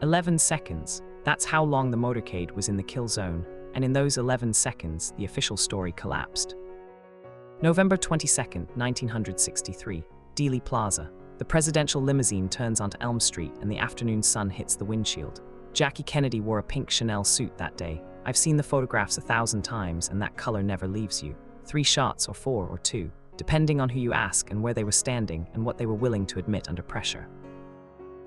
11 seconds. That's how long the motorcade was in the kill zone, and in those 11 seconds, the official story collapsed. November 22, 1963, Dealey Plaza. The presidential limousine turns onto Elm Street and the afternoon sun hits the windshield. Jackie Kennedy wore a pink Chanel suit that day. I've seen the photographs 1,000 times and that color never leaves you. 3 shots or 4 or 2, depending on who you ask and where they were standing and what they were willing to admit under pressure.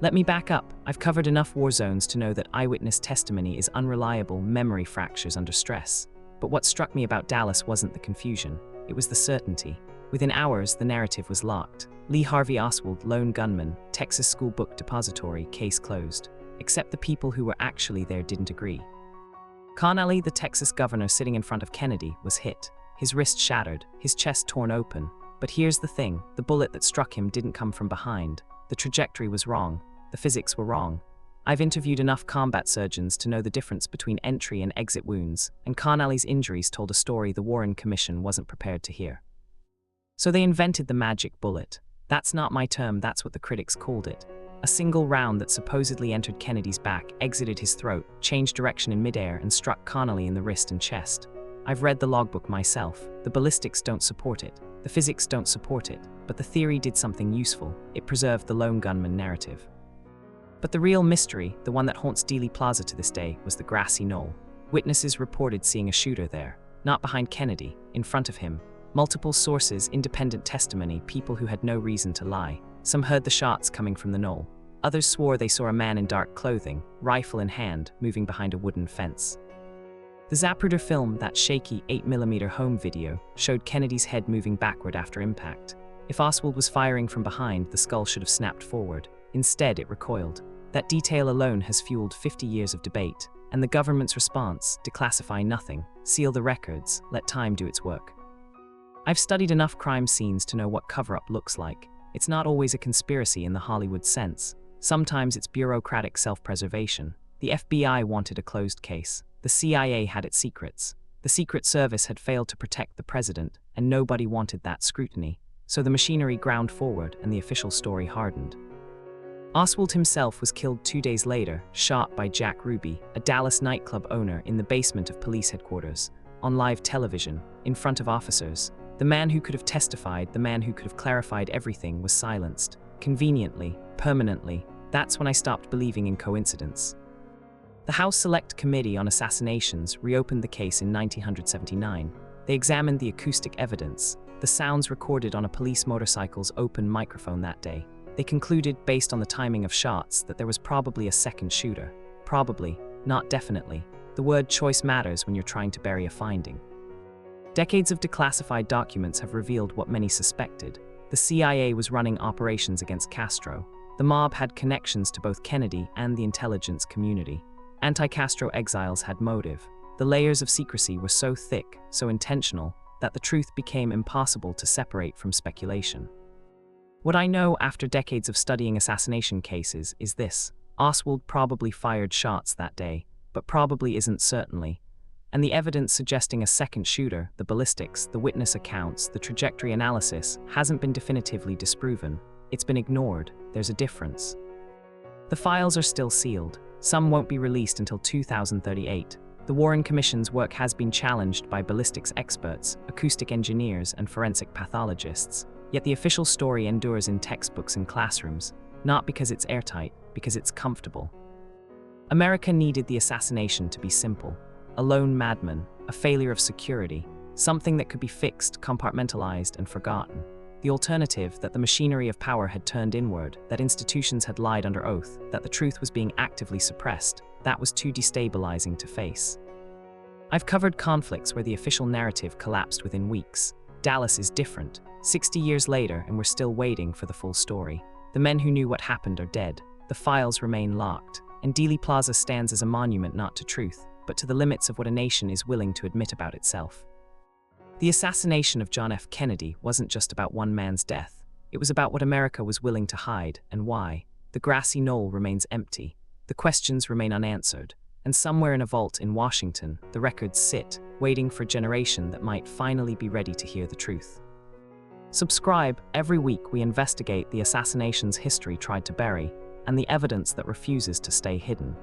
Let me back up. I've covered enough war zones to know that eyewitness testimony is unreliable memory fractures under stress. But what struck me about Dallas wasn't the confusion, it was the certainty. Within hours, the narrative was locked. Lee Harvey Oswald, lone gunman, Texas School Book Depository, case closed. Except the people who were actually there didn't agree. Connally, the Texas governor sitting in front of Kennedy, was hit. His wrist shattered, his chest torn open. But here's the thing, the bullet that struck him didn't come from behind. The trajectory was wrong. The physics were wrong. I've interviewed enough combat surgeons to know the difference between entry and exit wounds, and Connally's injuries told a story the Warren Commission wasn't prepared to hear. So they invented the magic bullet. That's not my term, that's what the critics called it. A single round that supposedly entered Kennedy's back, exited his throat, changed direction in midair, and struck Connally in the wrist and chest. I've read the logbook myself. The ballistics don't support it. The physics don't support it. But the theory did something useful. It preserved the lone gunman narrative. But the real mystery, the one that haunts Dealey Plaza to this day, was the Grassy Knoll. Witnesses reported seeing a shooter there. Not behind Kennedy, in front of him. Multiple sources, independent testimony, people who had no reason to lie. Some heard the shots coming from the knoll. Others swore they saw a man in dark clothing, rifle in hand, moving behind a wooden fence. The Zapruder film, that shaky 8mm home video, showed Kennedy's head moving backward after impact. If Oswald was firing from behind, the skull should have snapped forward. Instead, it recoiled. That detail alone has fueled 50 years of debate, and the government's response, declassify nothing, seal the records, let time do its work. I've studied enough crime scenes to know what cover-up looks like. It's not always a conspiracy in the Hollywood sense. Sometimes it's bureaucratic self-preservation. The FBI wanted a closed case. The CIA had its secrets. The Secret Service had failed to protect the president, and nobody wanted that scrutiny. So the machinery ground forward and the official story hardened. Oswald himself was killed 2 days later, shot by Jack Ruby, a Dallas nightclub owner, in the basement of police headquarters, on live television, in front of officers. The man who could have testified, the man who could have clarified everything, was silenced. Conveniently, permanently. That's when I stopped believing in coincidence. The House Select Committee on Assassinations reopened the case in 1979. They examined the acoustic evidence, the sounds recorded on a police motorcycle's open microphone that day. They concluded, based on the timing of shots, that there was probably a second shooter. Probably, not definitely. The word choice matters when you're trying to bury a finding. Decades of declassified documents have revealed what many suspected. The CIA was running operations against Castro. The mob had connections to both Kennedy and the intelligence community. Anti-Castro exiles had motive. The layers of secrecy were so thick, so intentional, that the truth became impossible to separate from speculation. What I know after decades of studying assassination cases is this: Oswald probably fired shots that day, but probably isn't certainly. And the evidence suggesting a second shooter, the ballistics, the witness accounts, the trajectory analysis, hasn't been definitively disproven. It's been ignored. There's a difference. The files are still sealed. Some won't be released until 2038. The Warren Commission's work has been challenged by ballistics experts, acoustic engineers, and forensic pathologists. Yet the official story endures in textbooks and classrooms, not because it's airtight, because it's comfortable. America needed the assassination to be simple. A lone madman, a failure of security, something that could be fixed, compartmentalized, and forgotten. The alternative, that the machinery of power had turned inward, that institutions had lied under oath, that the truth was being actively suppressed, that was too destabilizing to face. I've covered conflicts where the official narrative collapsed within weeks. Dallas is different. 60 years later, and we're still waiting for the full story. The men who knew what happened are dead. The files remain locked. And Dealey Plaza stands as a monument not to truth, but to the limits of what a nation is willing to admit about itself. The assassination of John F. Kennedy wasn't just about one man's death. It was about what America was willing to hide and why. The Grassy Knoll remains empty. The questions remain unanswered. And somewhere in a vault in Washington, the records sit, waiting for a generation that might finally be ready to hear the truth. Subscribe. Every week we investigate the assassinations history tried to bury. and the evidence that refuses to stay hidden.